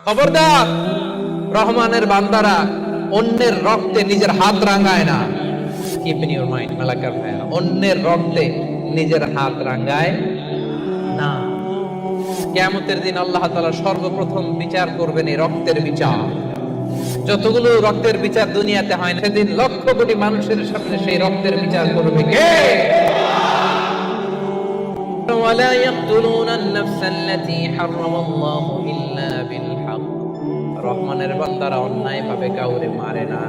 খবরদার, রহমানের বান্দারা অন্যের রক্তে নিজের হাত রাঙায় না। Keep in your mind Malakar ভাইয়া, অন্যের রক্তে নিজের হাত রাঙায় না। কিয়ামতের দিন আল্লাহ তাআলা সর্বপ্রথম বিচার করবেন এই রক্তের বিচার। যতগুলো রক্তের বিচার দুনিয়াতে হয় না, সেদিন লক্ষ কোটি মানুষের সামনে সেই রক্তের বিচার করবে কে? ولا يقتلون النفس التي حرم الله إلا بالحق। রহমানের বান্দারা অন্যায় ভাবে কাউরে মারে না,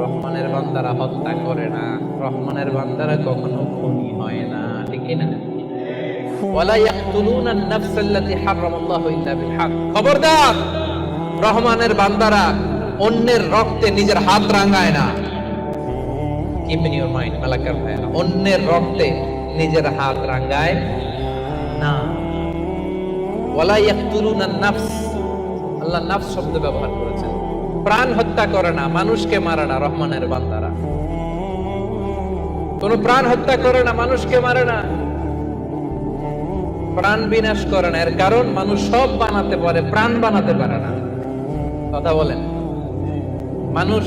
রহমানের বান্দারা হত্যা করে না, রহমানের বান্দারা কখনো খুনি হয় না, ঠিক না? ولا يقتلون النفس التي حرم الله إلا بالحق। খবরদার, রহমানের বান্দারা অন্যের রক্তে নিজের হাত রাঙায় না। Keep in your mind Malakar ভাইয়া, অন্যের রক্তে নিজের হাত রাঙায় না। ওয়ালা ইয়াকতুলুনান নাফস, আল্লাহ নাফস শব্দ ব্যবহার করেছেন। প্রাণ হত্যা করে না, মানুষকে মারে না রহমানের বান্দারা। কোন প্রাণ হত্যা করে না, মানুষকে মারে না, প্রাণ বিনাশ করে না। এর কারণ মানুষ সব বানাতে পারে, প্রাণ বানাতে পারে না। কথা বলেন, মানুষ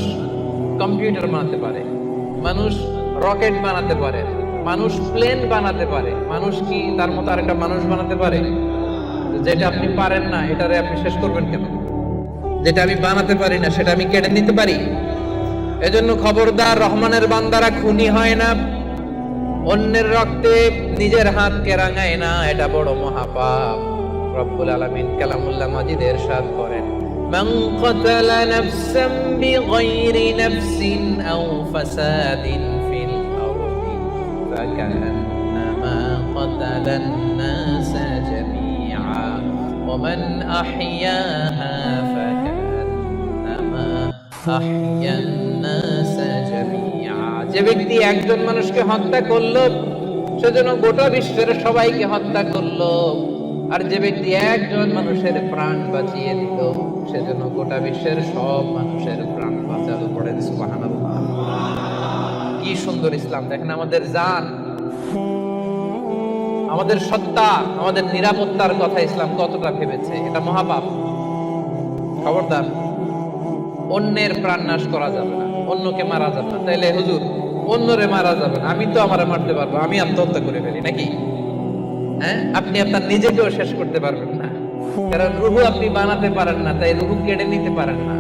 কম্পিউটার বানাতে পারে, মানুষ রকেট বানাতে পারে, মানুষ প্লেন বানাতে পারে। মানুষ কি তার মতো আরেকটা মানুষ বানাতে পারে? যেটা আপনি পারেন না এটারে আপনি শেষ করবেন কেন? যেটা আমি বানাতে পারি না সেটা আমি কেটে নিতে পারি? এজন্য খবরদার, রহমানের বান্দারা খুনি হয় না, অন্যের রক্তে নিজের হাতকে রাঙায় না, এটা বড় মহাপাপ। রব্বুল আলামিন কালামুল্লাহ মাজিদে ইরশাদ করেন, মান ক্বাতালা নাফসান বিগাইরি নাফসিন আও ফাসাদিন ফিল আরদি ফাকান্নামা ক্বাতালান নাসা জামিআ ওয়া মান আহইয়াহা ফাকান্নামা আহইয়ান নাসা জামিআ। যে ব্যক্তি একজন মানুষকে হত্যা করলো সেজন্য গোটা বিশ্বের সবাইকে হত্যা করলো, আর যে ব্যক্তি একজন মানুষের প্রাণ বাঁচিয়ে দিল সেজন্য গোটা বিশ্বের সব মানুষের প্রাণ বাঁচালো। পড়েন সুবহানাল্লাহ। কি সুন্দর ইসলাম! দেখেন, আমাদের জান, আমাদের সত্তা, আমাদের নিরাপত্তার কথা ইসলাম কতটা ভেবেছে। এটা মহাপাপ। খবরদার, অন্যের প্রাণ নাশ করা যাবে না, অন্যকে মারা যাবে না। তাইলে হুজুর, অন্যরে মারা যাবে না, আমি তো আমারে মারতে পারবো, আমি আত্মহত্যা করে ফেলি নাকি? হ্যাঁ, আপনি আপনার নিজেকেও শেষ করতে পারবেন না, কারণ রূহ আপনি বানাতে পারেন না, তাই রূহ কেড়ে নিতে পারেন না।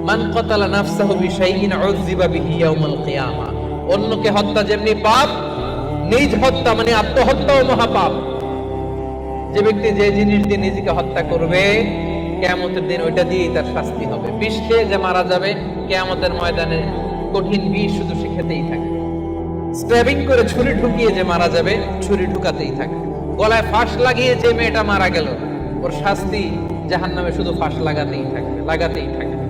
মান ক্বাতালা নাফসাহু বিশাইইন উযযিবা বিহি ইয়াউমাল কিয়ামা। অন্যকে হত্যা যেমনি পাপ, নিজ হত্যা মানে আত্মহত্যাও মহাপাপ। যে ব্যক্তি যে জিনিস দিয়ে নিজেকে হত্যা করবে, কিয়ামতের দিন ওইটা দিয়েই তার শাস্তি হবে। বিষ খেয়ে যে মারা যাবে, কিয়ামতের ময়দানে কঠিন বিষ শুধু সে খেতেই থাকে। স্ট্যাবিং করে ছুরি ঢুকিয়ে যে মারা যাবে, ছুরি ঢুকাতেই থাকে। গলায় ফাঁস লাগিয়ে যে মেয়েটা মারা গেল, ওর শাস্তি জাহান্নামে শুধু ফাঁস লাগাতেই থাকবে, লাগাতেই থাকবে।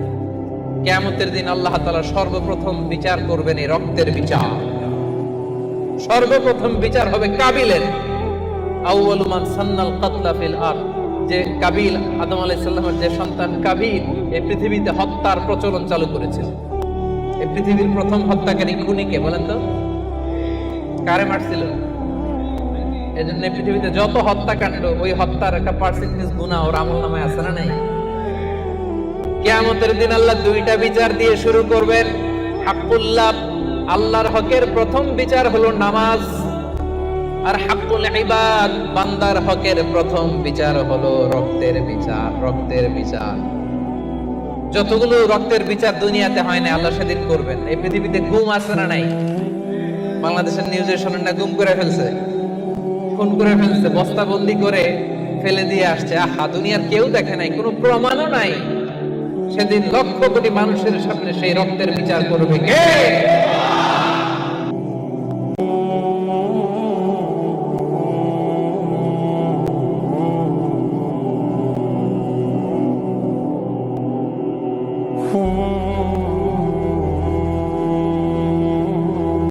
কিয়ামতের দিন আল্লাহ তাআলা সর্বপ্রথম বিচার করবেন এই রক্তের বিচার। সর্বপ্রথম বিচার হবে কাবিলের। আউয়ালু মান সান্নাল কাতলা ফিল আরদ। যে কাবিল, আদম আলাইহিস সালামের যে সন্তান কাবিল, এই পৃথিবীতে হত্যার প্রচলন চালু করেছিল। এই পৃথিবীর প্রথম হত্যাকারী খুনিকে বলেন তো? কারে মারছিল? এজন্য পৃথিবীতে যত হত্যাকাণ্ড, ওই হত্যার একটা পার্সেন্টেজ গুনাহ ওর আমলনামায় আছে না নাই? কিয়ামতের দিন আল্লাহ দুইটা বিচার দিয়ে শুরু করবেন। হাক্কুল্লাহ, আল্লাহর হকের প্রথম বিচার হলো নামাজ, আর হাক্কুল ইবাদ, বান্দার হকের প্রথম বিচার হলো রক্তের বিচার। রক্তের বিচার, যতগুলো রক্তের বিচার দুনিয়াতে হয় না, আল্লাহ সেদিন করবেন। এই পৃথিবীতে গুম আছে না নাই? বাংলাদেশের নিউজে শোনেন না, গুম করে ফেলছে, খুন করে ফেলছে, বস্তাবন্দি করে ফেলে দিয়ে আসছে। আহা, দুনিয়ার কেউ দেখে নাই, কোনো প্রমাণও নাই। সেদিন লক্ষ কোটি মানুষের সামনে সেই রক্তের বিচার করবে কে?